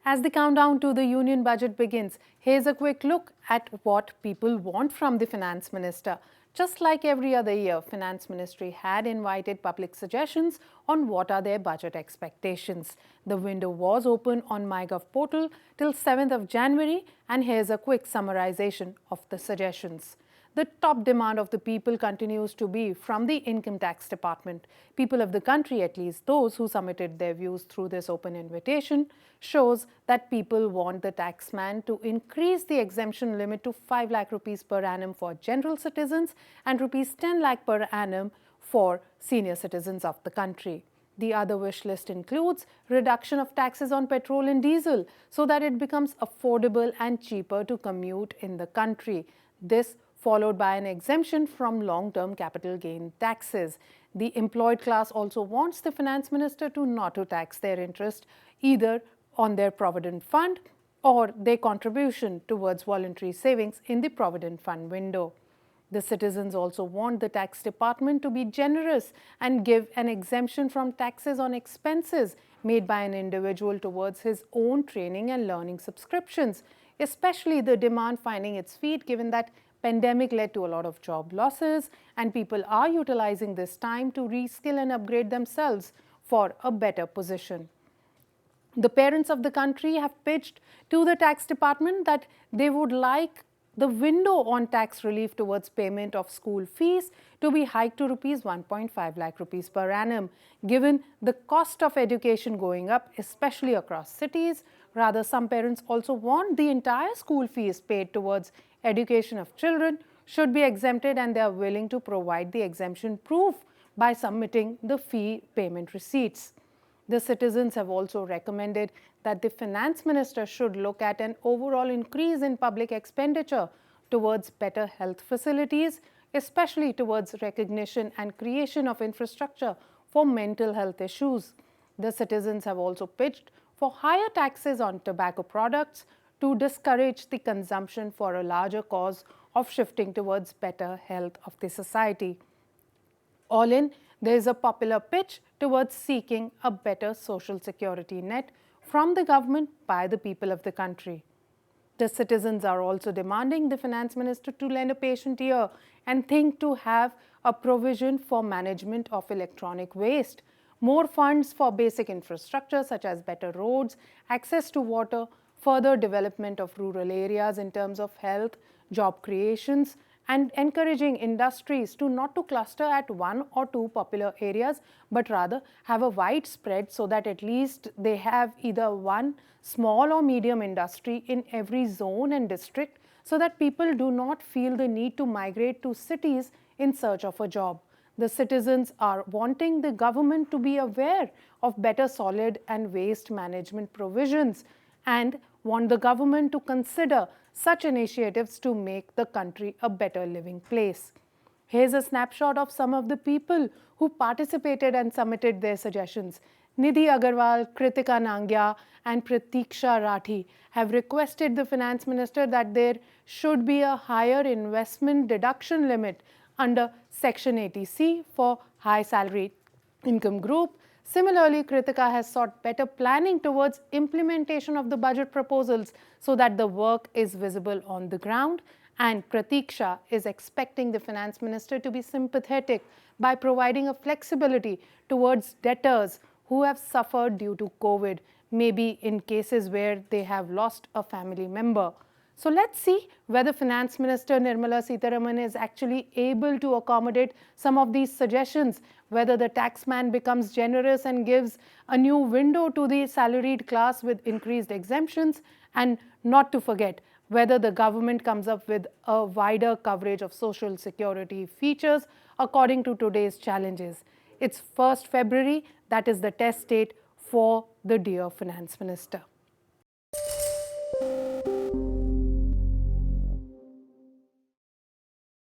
As the countdown to the union budget begins, here's a quick look at what people want from the Finance Minister. Just like every other year, Finance Ministry had invited public suggestions on what are their budget expectations. The window was open on MyGov portal till 7th of January, and here's a quick summarization of the suggestions. The top demand of the people continues to be from the Income Tax Department. People of the country, at least those who submitted their views through this open invitation, shows that people want the taxman to increase the exemption limit to 5 lakh rupees per annum for general citizens and rupees 10 lakh per annum for senior citizens of the country. The other wish list includes reduction of taxes on petrol and diesel so that it becomes affordable and cheaper to commute in the country. This followed by an exemption from long-term capital gain taxes. The employed class also wants the Finance Minister to not to tax their interest either on their Provident Fund or their contribution towards voluntary savings in the Provident Fund window. The citizens also want the tax department to be generous and give an exemption from taxes on expenses made by an individual towards his own training and learning subscriptions, especially the demand finding its feet given that pandemic led to a lot of job losses and people are utilizing this time to reskill and upgrade themselves for a better position. The parents of the country have pitched to the tax department that they would like the window on tax relief towards payment of school fees to be hiked to rupees 1.5 lakh rupees per annum. Given the cost of education going up, especially across cities, rather some parents also want the entire school fees paid towards education of children should be exempted, and they are willing to provide the exemption proof by submitting the fee payment receipts. The citizens have also recommended that the Finance Minister should look at an overall increase in public expenditure towards better health facilities, especially towards recognition and creation of infrastructure for mental health issues. The citizens have also pitched for higher taxes on tobacco products to discourage the consumption for a larger cause of shifting towards better health of the society. All in, there is a popular pitch towards seeking a better social security net from the government by the people of the country. The citizens are also demanding the Finance Minister to lend a patient ear and think to have a provision for management of electronic waste, more funds for basic infrastructure such as better roads, access to water, further development of rural areas in terms of health, job creations, and encouraging industries to not to cluster at one or two popular areas, but rather have a wide spread so that at least they have either one small or medium industry in every zone and district so that people do not feel the need to migrate to cities in search of a job. The citizens are wanting the government to be aware of better solid and waste management provisions and want the government to consider such initiatives to make the country a better living place. Here's a snapshot of some of the people who participated and submitted their suggestions. Nidhi Agarwal, Kritika Nangya and Pratiksha Rathi have requested the Finance Minister that there should be a higher investment deduction limit under Section 80C for high salary income group. Similarly, Kritika has sought better planning towards implementation of the budget proposals so that the work is visible on the ground. And Pratiksha is expecting the Finance Minister to be sympathetic by providing a flexibility towards debtors who have suffered due to COVID, maybe in cases where they have lost a family member. So let's see whether Finance Minister Nirmala Sitharaman is actually able to accommodate some of these suggestions, whether the taxman becomes generous and gives a new window to the salaried class with increased exemptions, and not to forget whether the government comes up with a wider coverage of social security features according to today's challenges. It's 1st February, that is the test date for the dear Finance Minister.